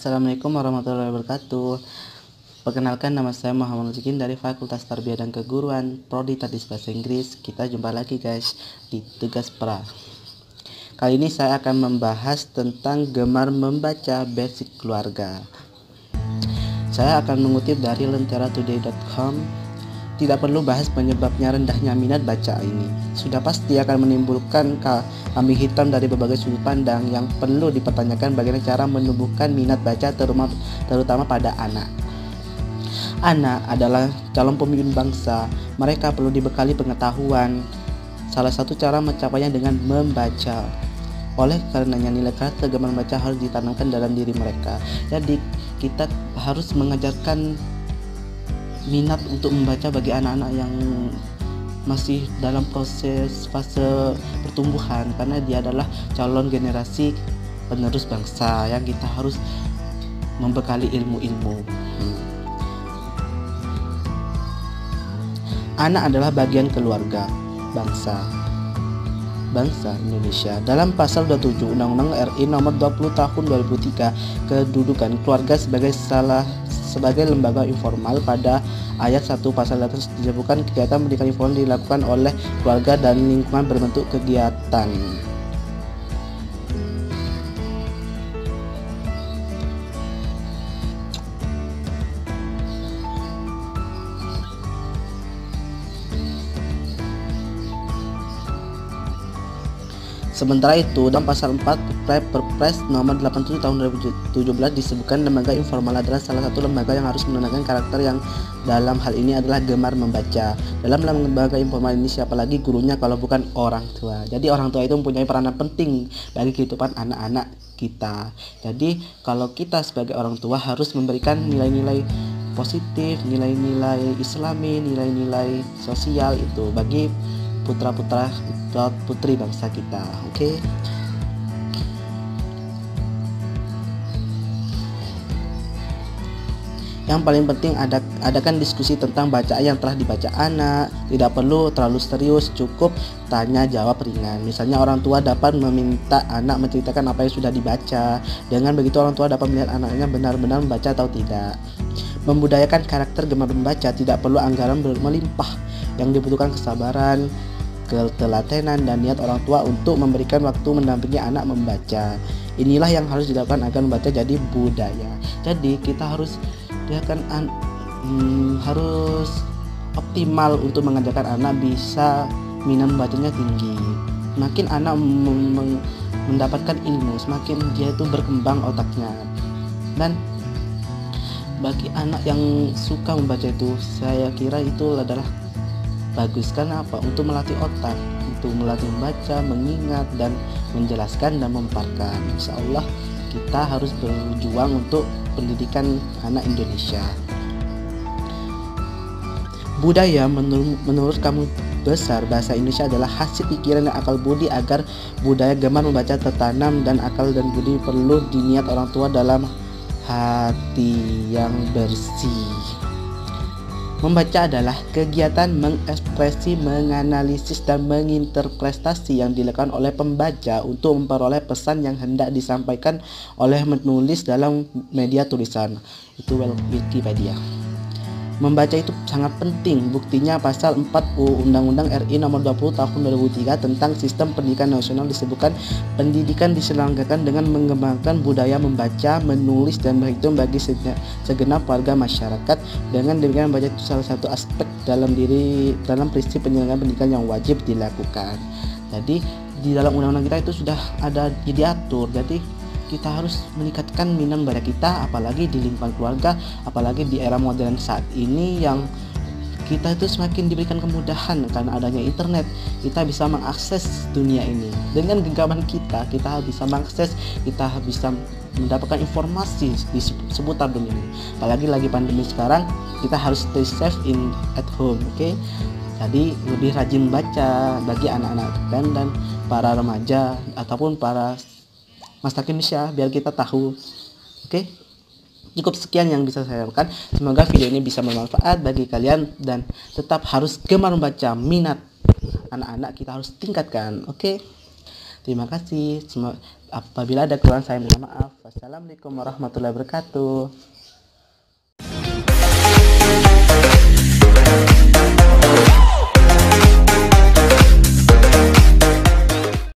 Assalamualaikum warahmatullahi wabarakatuh. Perkenalkan, nama saya Muhammad Zikin dari Fakultas Tarbiyah dan Keguruan, Prodi Tadis Bahasa Inggris. Kita jumpa lagi guys di Tugas Pra. Kali ini saya akan membahas tentang gemar membaca basic keluarga. Saya akan mengutip dari lenteratoday.com. Tidak perlu bahas penyebabnya rendahnya minat baca ini. Sudah pasti akan menimbulkan kambing hitam dari berbagai sudut pandang yang perlu dipertanyakan bagaimana cara menumbuhkan minat baca terutama pada anak. Anak adalah calon pemimpin bangsa. Mereka perlu dibekali pengetahuan. Salah satu cara mencapainya dengan membaca. Oleh karenanya nilai karakter gemar membaca harus ditanamkan dalam diri mereka. Jadi kita harus mengajarkan minat untuk membaca bagi anak-anak yang masih dalam proses fase pertumbuhan, karena dia adalah calon generasi penerus bangsa yang kita harus membekali ilmu-ilmu. Anak adalah bagian keluarga bangsa Indonesia. Dalam pasal 27 Undang-Undang RI nomor 20 tahun 2003, kedudukan keluarga sebagai lembaga informal. Pada ayat 1 pasal atas disebutkan kegiatan pendidikan informal dilakukan oleh keluarga dan lingkungan berbentuk kegiatan. Sementara itu, dalam pasal 4 Perpres nomor 87 tahun 2017 disebutkan lembaga informal adalah salah satu lembaga yang harus menunjukkan karakter yang dalam hal ini adalah gemar membaca. Dalam lembaga informal ini siapa lagi gurunya kalau bukan orang tua. Jadi orang tua itu mempunyai peranan penting bagi kehidupan anak-anak kita. Jadi kalau kita sebagai orang tua harus memberikan nilai-nilai positif, nilai-nilai islami, nilai-nilai sosial itu bagi putra-putra putri bangsa kita. Oke. Yang paling penting adakan diskusi tentang bacaan yang telah dibaca anak. Tidak perlu terlalu serius, cukup tanya jawab ringan. Misalnya orang tua dapat meminta anak menceritakan apa yang sudah dibaca. Dengan begitu orang tua dapat melihat anaknya benar-benar membaca atau tidak. Membudayakan karakter gemar membaca tidak perlu anggaran melimpah. Yang dibutuhkan kesabaran, ketelatenan, dan niat orang tua untuk memberikan waktu mendampingi anak membaca. Inilah yang harus dilakukan agar membaca jadi budaya. Jadi kita harus harus optimal untuk mengajarkan anak bisa minat membacanya tinggi. Semakin anak mendapatkan ilmu, semakin dia itu berkembang otaknya. Dan bagi anak yang suka membaca itu, saya kira itu adalah bagus. Karena apa? Untuk melatih otak, untuk melatih membaca, mengingat, dan menjelaskan dan memaparkan. Insya Allah kita harus berjuang untuk pendidikan anak Indonesia. Budaya menurut Kamus Besar Bahasa Indonesia adalah hasil pikiran dan akal budi. Agar budaya gemar membaca tertanam dan akal dan budi perlu diniat orang tua dalam hati yang bersih. Membaca adalah kegiatan mengekspresi, menganalisis, dan menginterpretasi yang dilakukan oleh pembaca untuk memperoleh pesan yang hendak disampaikan oleh menulis dalam media tulisan. Itu Wikipedia. Membaca itu sangat penting. Buktinya pasal 4 Undang-Undang RI nomor 20 tahun 2003 tentang Sistem Pendidikan Nasional disebutkan pendidikan diselenggarakan dengan mengembangkan budaya membaca, menulis, dan berhitung bagi segenap warga masyarakat. Dengan demikian membaca itu salah satu aspek dalam prinsip penyelenggaraan pendidikan yang wajib dilakukan. Jadi di dalam undang-undang kita itu sudah ada diatur. Jadi kita harus meningkatkan minat membaca kita, apalagi di lingkungan keluarga, apalagi di era modern saat ini yang kita itu semakin diberikan kemudahan karena adanya internet. Kita bisa mengakses dunia ini dengan genggaman kita bisa mengakses, kita bisa mendapatkan informasi di seputar dunia ini. Apalagi lagi pandemi sekarang, kita harus stay safe at home. Oke. Jadi lebih rajin baca bagi anak-anak dan para remaja ataupun para masa Indonesia, biar kita tahu. Oke. Cukup sekian yang bisa saya lakukan. Semoga video ini bisa bermanfaat bagi kalian dan tetap harus gemar membaca. Minat anak-anak kita harus tingkatkan. Oke. Terima kasih. Apabila ada kekurangan saya minta maaf. Wassalamualaikum warahmatullahi wabarakatuh.